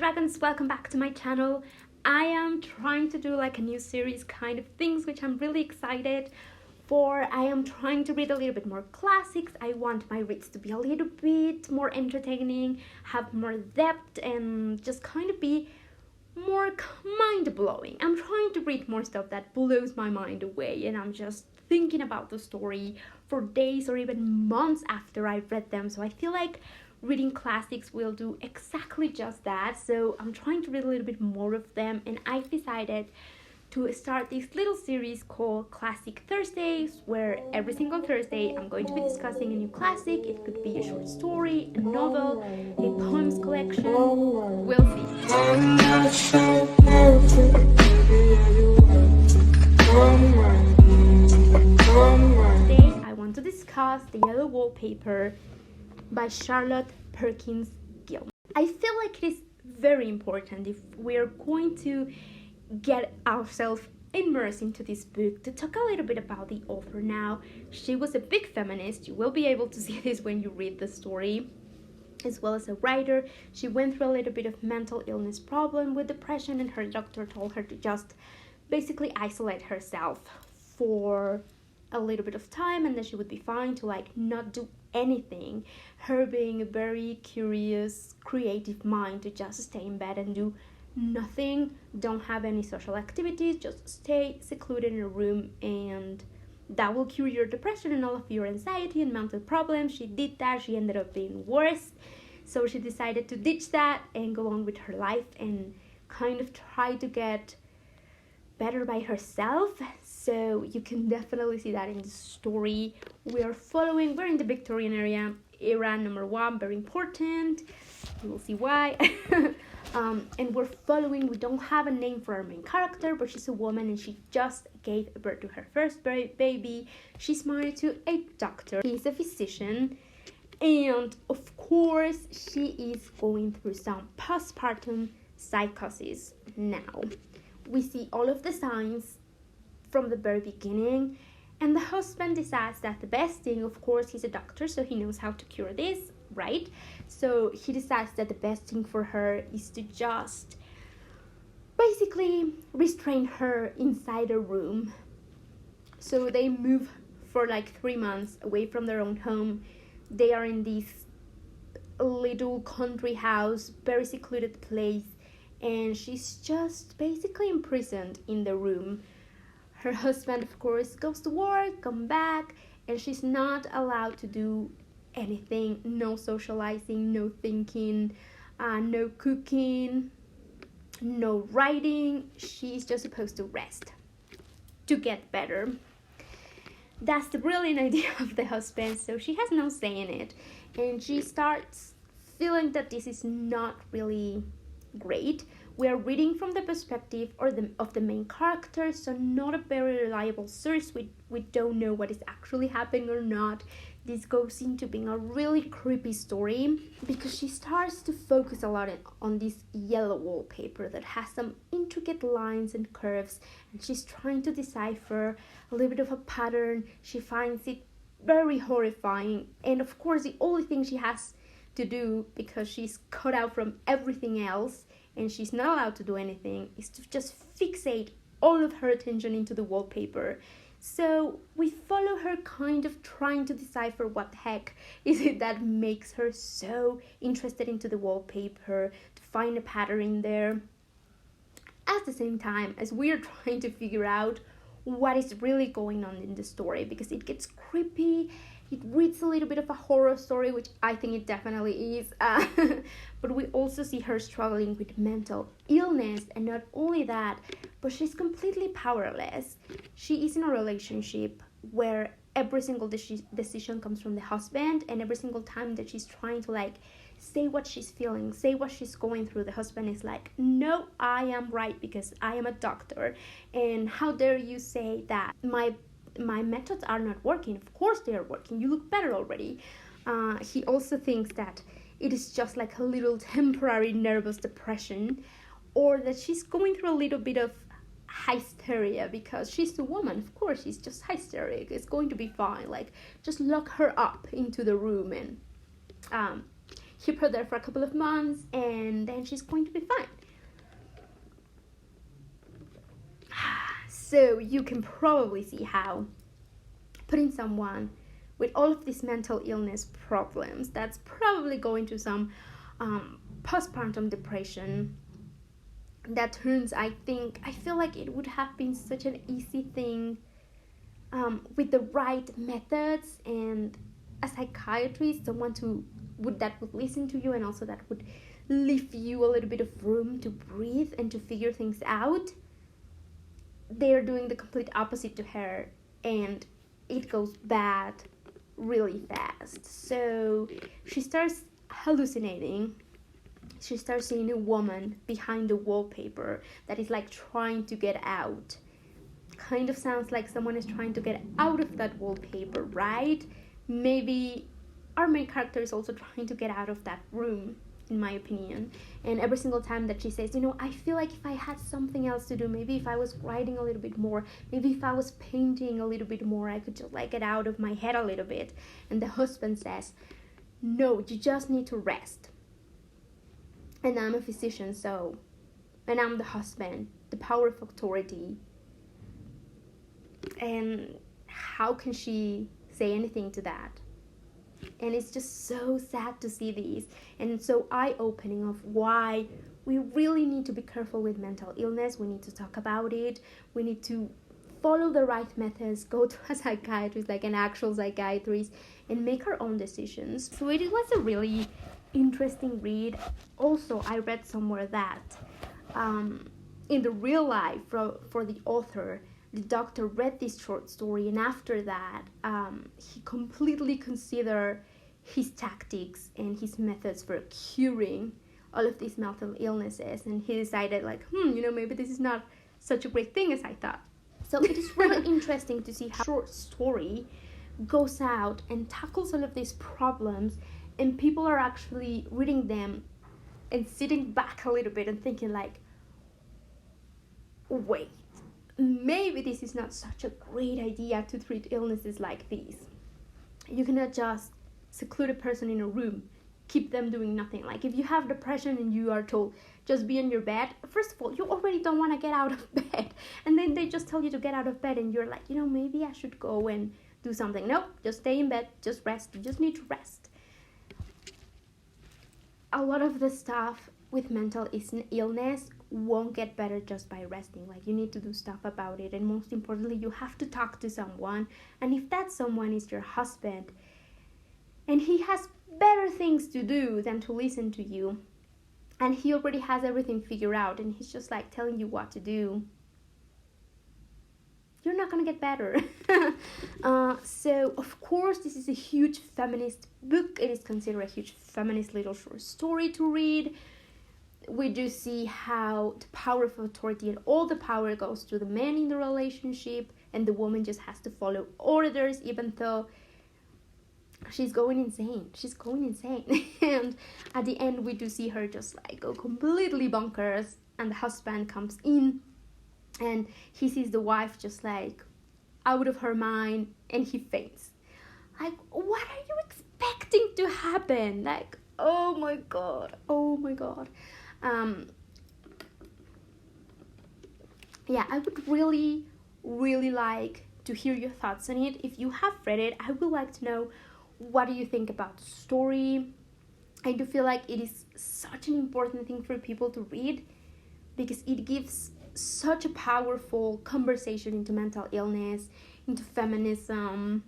dragons, welcome back to my channel. I am trying to do like a new series kind of things, which I'm really excited for. I am trying to read a little bit more classics. I want my reads to be a little bit more entertaining, have more depth, and just kind of be more mind-blowing. I'm trying to read more stuff that blows my mind away, and I'm just thinking about the story for days or even months after I've read them. So I feel like reading classics will do exactly just that. So I'm trying to read a little bit more of them, and I've decided to start this little series called Classic Thursdays, where every single Thursday I'm going to be discussing a new classic. It could be a short story, a novel, a poems collection. We'll see. I'm not so perfect, Today I want to discuss The Yellow Wallpaper by Charlotte Perkins Gilman. I feel like it is very important, if we're going to get ourselves immersed into this book, to talk a little bit about the author. Now, she was a big feminist. You will be able to see this when you read the story. As well as a writer, she went through a little bit of mental illness problem with depression, and her doctor told her to just basically isolate herself for a little bit of time, and then she would be fine, to like not do anything. Her being a very curious, creative mind, to just stay in bed and do nothing, don't have any social activities, just stay secluded in a room, and that will cure your depression and all of your anxiety and mental problems. She did that. She ended up being worse, so she decided to ditch that and go on with her life and kind of try to get better by herself. So you can definitely see that in the story we're in the Victorian era, number one, very important. You will see why. And we don't have a name for our main character, but she's a woman and she just gave birth to her first baby. She's married to a doctor. He's a physician, and of course she is going through some postpartum psychosis. Now we see all of the signs from the very beginning, and the husband decides that the best thing, of course, he's a doctor, so he knows how to cure this, right? So he decides that the best thing for her is to just basically restrain her inside a room. So they move for like 3 months away from their own home. They are in this little country house, very secluded place, and she's just basically imprisoned in the room. Her husband, of course, goes to work, come back, and she's not allowed to do anything. No socializing, no thinking, no cooking, no writing. She's just supposed to rest to get better. That's the brilliant idea of the husband, so she has no say in it, and she starts feeling that this is not really great. We are reading from the perspective of the main character, so not a very reliable source. We don't know what is actually happening or not. This goes into being a really creepy story because she starts to focus a lot on this yellow wallpaper that has some intricate lines and curves, and she's trying to decipher a little bit of a pattern. She finds it very horrifying, and of course the only thing she has to do, because she's cut out from everything else and she's not allowed to do anything, is to just fixate all of her attention into the wallpaper. So we follow her kind of trying to decipher what the heck is it that makes her so interested into the wallpaper, to find a pattern in there, at the same time as we are trying to figure out what is really going on in the story, because it gets creepy. It reads a little bit of a horror story, which I think it definitely is. But we also see her struggling with mental illness, and not only that, but she's completely powerless. She is in a relationship where every single decision comes from the husband, and every single time that she's trying to like say what she's feeling, say what she's going through, the husband is like, no, I am right because I am a doctor, and how dare you say that my methods are not working. Of course they are working. You look better already. He also thinks that it is just like a little temporary nervous depression, or that she's going through a little bit of hysteria because she's a woman. Of course she's just hysteric. It's going to be fine. Like, just lock her up into the room. And keep her there for a couple of months, and then she's going to be fine. So you can probably see how putting someone with all of these mental illness problems that's probably going through some postpartum depression, that turns, I feel like it would have been such an easy thing with the right methods and a psychiatrist, someone that would listen to you, and also that would leave you a little bit of room to breathe and to figure things out. They're doing the complete opposite to her, and it goes bad really fast. So she starts hallucinating. She starts seeing a woman behind the wallpaper that is like trying to get out. Kind of sounds like someone is trying to get out of that wallpaper, right? Maybe our main character is also trying to get out of that room, in my opinion. And every single time that she says, I feel like if I had something else to do, maybe if I was writing a little bit more, maybe if I was painting a little bit more, I could just like get out of my head a little bit. And the husband says, no, you just need to rest. And I'm a physician, and I'm the husband, the power of authority. And how can she say anything to that? And it's just so sad to see these, and so eye-opening of why we really need to be careful with mental illness. We need to talk about it. We need to follow the right methods, go to a psychiatrist, like an actual psychiatrist, and make our own decisions. So it was a really interesting read. Also, I read somewhere that in the real life, for the author, the doctor read this short story, and after that, he completely considered his tactics and his methods for curing all of these mental illnesses, and he decided like, maybe this is not such a great thing as I thought. So it is really interesting to see how a short story goes out and tackles all of these problems, and people are actually reading them and sitting back a little bit and thinking like, wait, maybe this is not such a great idea to treat illnesses like these. You cannot just seclude a person in a room, keep them doing nothing. Like if you have depression and you are told just be in your bed, first of all, you already don't want to get out of bed, and then they just tell you to get out of bed, and you're like, maybe I should go and do something. Nope, just stay in bed, just rest. You just need to rest. A lot of the stuff with mental illness won't get better just by resting. Like you need to do stuff about it, and most importantly, you have to talk to someone. And if that someone is your husband, and he has better things to do than to listen to you, and he already has everything figured out, and he's just like telling you what to do, you're not gonna get better. So of course, this is a huge feminist book. It is considered a huge feminist little short story to read. We do see how the power of authority and all the power goes to the man in the relationship, and the woman just has to follow orders, even though she's going insane. And at the end, we do see her just like go completely bonkers, and the husband comes in, and he sees the wife just like out of her mind, and he faints. Like, what are you expecting to happen? Like, oh my god. I would really, really like to hear your thoughts on it. If you have read it, I would like to know, what do you think about the story? I do feel like it is such an important thing for people to read, because it gives such a powerful conversation into mental illness, into feminism.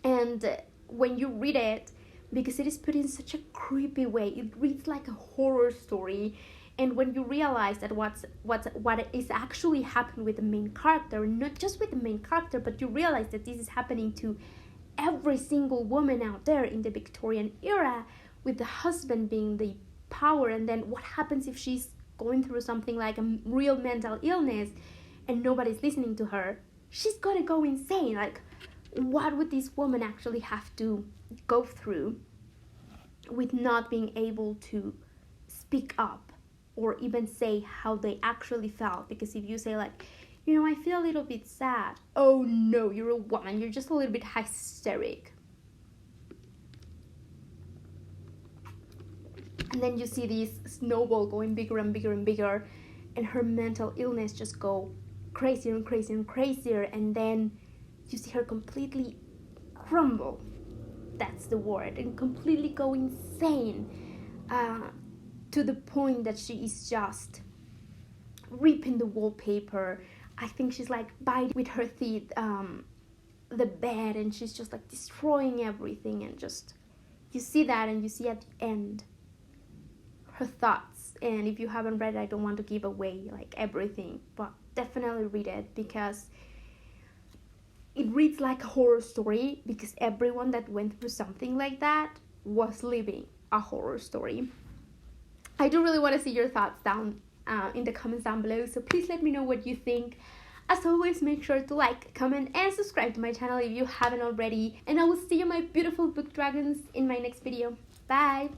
And when you read it, because it is put in such a creepy way, it reads like a horror story. And when you realize that what is actually happening with the main character, not just with the main character, but you realize that this is happening to every single woman out there in the Victorian era, with the husband being the power. And then what happens if she's going through something like a real mental illness and nobody's listening to her? She's gonna go insane. Like, what would this woman actually have to go through with not being able to speak up or even say how they actually felt? Because if you say like, I feel a little bit sad, oh no, you're a woman, you're just a little bit hysteric. And then you see this snowball going bigger and bigger and bigger, and her mental illness just go crazier and crazier and crazier, and then you see her completely crumble. That's the word. And completely go insane, to the point that she is just ripping the wallpaper. I think she's like biting with her teeth the bed, and she's just like destroying everything. And just, you see that, and you see at the end her thoughts. And if you haven't read it, I don't want to give away like everything, but definitely read it, because it reads like a horror story, because everyone that went through something like that was living a horror story. I do really want to see your thoughts down in the comments down below, so please let me know what you think. As always, make sure to like, comment, and subscribe to my channel if you haven't already, and I will see you, my beautiful book dragons, in my next video. Bye!